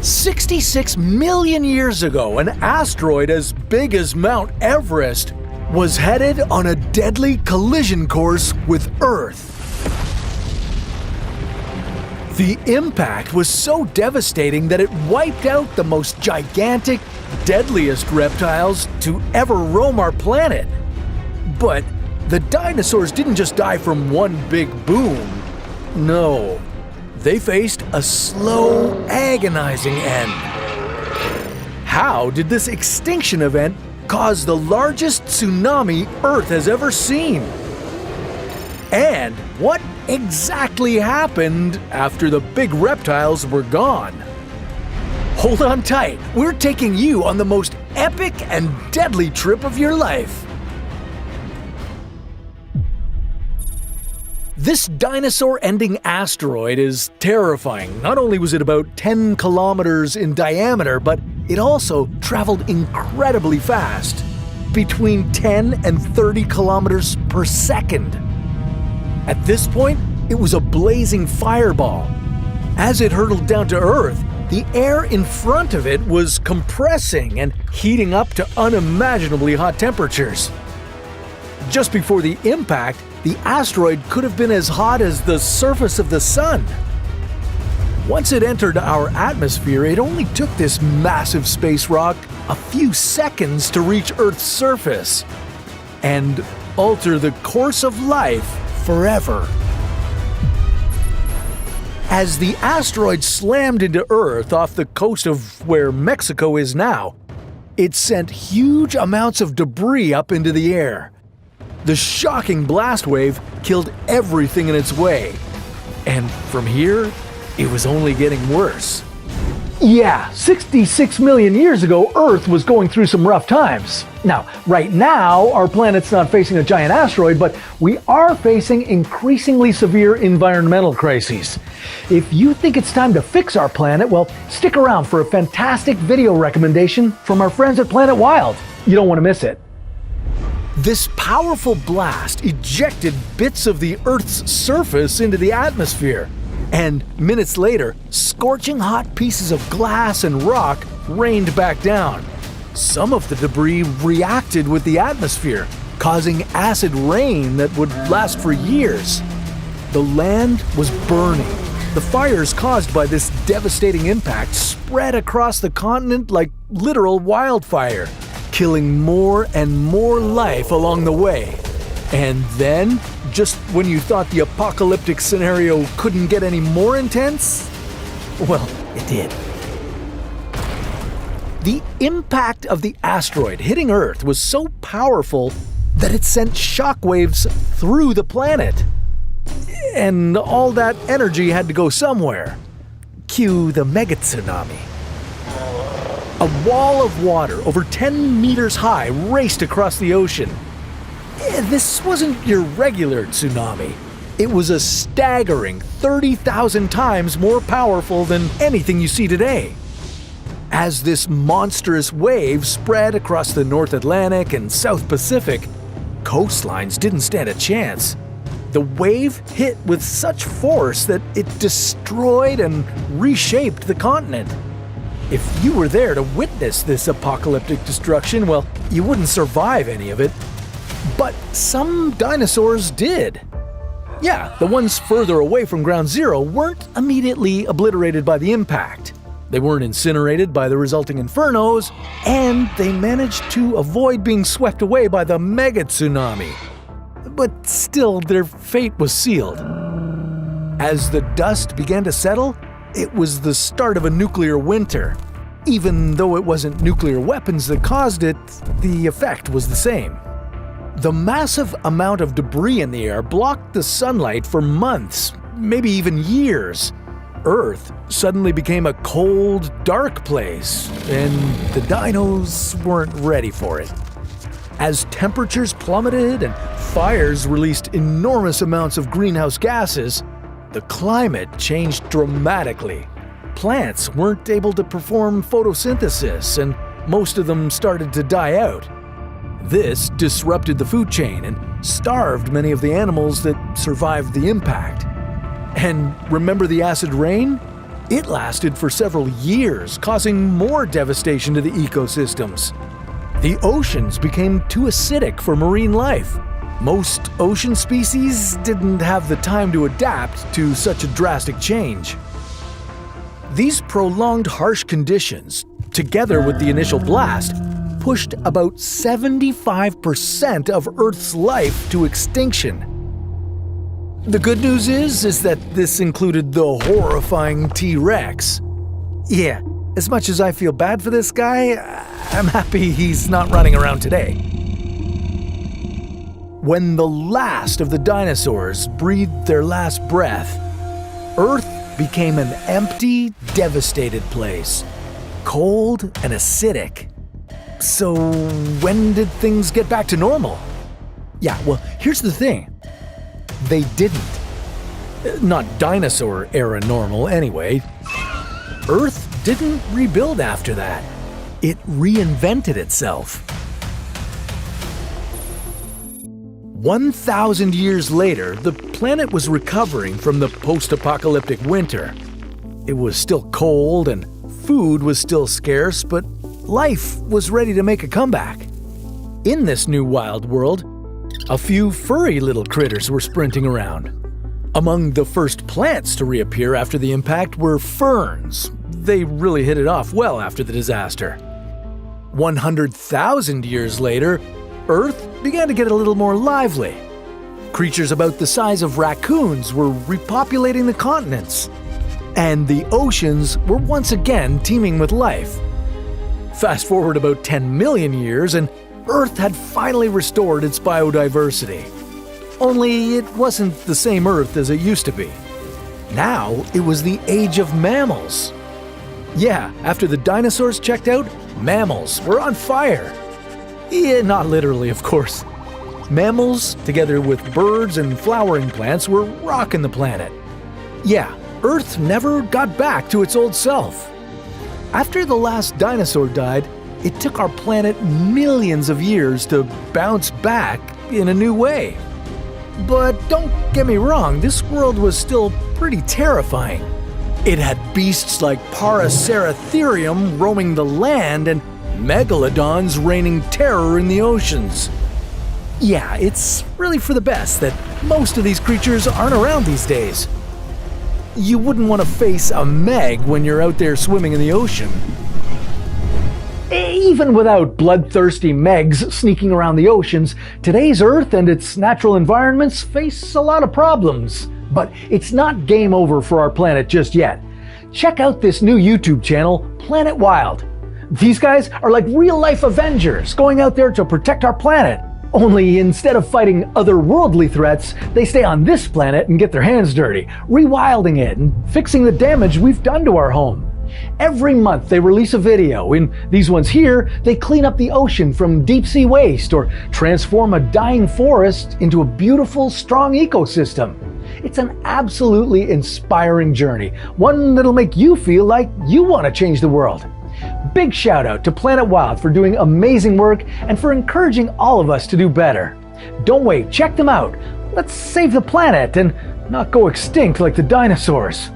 66 million years ago, an asteroid as big as Mount Everest was headed on a deadly collision course with Earth. The impact was so devastating that it wiped out the most gigantic, deadliest reptiles to ever roam our planet. But the dinosaurs didn't just die from one big boom. No. They faced a slow, agonizing end. How did this extinction event cause the largest tsunami Earth has ever seen? And what exactly happened after the big reptiles were gone? Hold on tight, we're taking you on the most epic and deadly trip of your life. This dinosaur-ending asteroid is terrifying. Not only was it about 10 kilometers in diameter, but it also traveled incredibly fast, between 10 and 30 kilometers per second. At this point, it was a blazing fireball. As it hurtled down to Earth, the air in front of it was compressing and heating up to unimaginably hot temperatures. Just before the impact, the asteroid could have been as hot as the surface of the sun. Once it entered our atmosphere, it only took this massive space rock a few seconds to reach Earth's surface and alter the course of life forever. As the asteroid slammed into Earth off the coast of where Mexico is now, it sent huge amounts of debris up into the air. The shocking blast wave killed everything in its way. And from here, it was only getting worse. Yeah, 66 million years ago, Earth was going through some rough times. Now, right now, our planet's not facing a giant asteroid, but we are facing increasingly severe environmental crises. If you think it's time to fix our planet, well, stick around for a fantastic video recommendation from our friends at Planet Wild. You don't want to miss it. This powerful blast ejected bits of the Earth's surface into the atmosphere, and minutes later, scorching hot pieces of glass and rock rained back down. Some of the debris reacted with the atmosphere, causing acid rain that would last for years. The land was burning. The fires caused by this devastating impact spread across the continent like literal wildfire, killing more and more life along the way. And then, just when you thought the apocalyptic scenario couldn't get any more intense, well, it did. The impact of the asteroid hitting Earth was so powerful that it sent shockwaves through the planet. And all that energy had to go somewhere. Cue the mega tsunami. A wall of water over 10 meters high raced across the ocean. This wasn't your regular tsunami. It was a staggering 30,000 times more powerful than anything you see today. As this monstrous wave spread across the North Atlantic and South Pacific, coastlines didn't stand a chance. The wave hit with such force that it destroyed and reshaped the continent. If you were there to witness this apocalyptic destruction, well, you wouldn't survive any of it. But some dinosaurs did. Yeah, the ones further away from ground zero weren't immediately obliterated by the impact. They weren't incinerated by the resulting infernos, and they managed to avoid being swept away by the mega tsunami. But still, their fate was sealed. As the dust began to settle, it was the start of a nuclear winter. Even though it wasn't nuclear weapons that caused it, the effect was the same. The massive amount of debris in the air blocked the sunlight for months, maybe even years. Earth suddenly became a cold, dark place, and the dinos weren't ready for it. As temperatures plummeted and fires released enormous amounts of greenhouse gases, the climate changed dramatically. Plants weren't able to perform photosynthesis, and most of them started to die out. This disrupted the food chain and starved many of the animals that survived the impact. And remember the acid rain? It lasted for several years, causing more devastation to the ecosystems. The oceans became too acidic for marine life. Most ocean species didn't have the time to adapt to such a drastic change. These prolonged harsh conditions, together with the initial blast, pushed about 75% of Earth's life to extinction. The good news is that this included the horrifying T-Rex. Yeah, as much as I feel bad for this guy, I'm happy he's not running around today. When the last of the dinosaurs breathed their last breath, Earth became an empty, devastated place, cold and acidic. So when did things get back to normal? Yeah, well, here's the thing. They didn't. Not dinosaur-era normal, anyway. Earth didn't rebuild after that. It reinvented itself. 1,000 years later, the planet was recovering from the post-apocalyptic winter. It was still cold and food was still scarce, but life was ready to make a comeback. In this new wild world, a few furry little critters were sprinting around. Among the first plants to reappear after the impact were ferns. They really hit it off well after the disaster. 100,000 years later, Earth began to get a little more lively. Creatures about the size of raccoons were repopulating the continents. And the oceans were once again teeming with life. Fast forward about 10 million years and Earth had finally restored its biodiversity. Only it wasn't the same Earth as it used to be. Now it was the age of mammals. Yeah, after the dinosaurs checked out, mammals were on fire. Yeah, not literally, of course. Mammals, together with birds and flowering plants, were rocking the planet. Yeah, Earth never got back to its old self. After the last dinosaur died, it took our planet millions of years to bounce back in a new way. But don't get me wrong, this world was still pretty terrifying. It had beasts like Paraceratherium roaming the land and megalodons raining terror in the oceans. Yeah, it's really for the best that most of these creatures aren't around these days. You wouldn't want to face a meg when you're out there swimming in the ocean. Even without bloodthirsty megs sneaking around the oceans, today's Earth and its natural environments face a lot of problems. But it's not game over for our planet just yet. Check out this new YouTube channel, Planet Wild. These guys are like real-life Avengers going out there to protect our planet. Only instead of fighting otherworldly threats, they stay on this planet and get their hands dirty, rewilding it and fixing the damage we've done to our home. Every month they release a video. In these ones here, they clean up the ocean from deep-sea waste or transform a dying forest into a beautiful, strong ecosystem. It's an absolutely inspiring journey, one that'll make you feel like you want to change the world. Big shout out to Planet Wild for doing amazing work and for encouraging all of us to do better. Don't wait, check them out. Let's save the planet and not go extinct like the dinosaurs.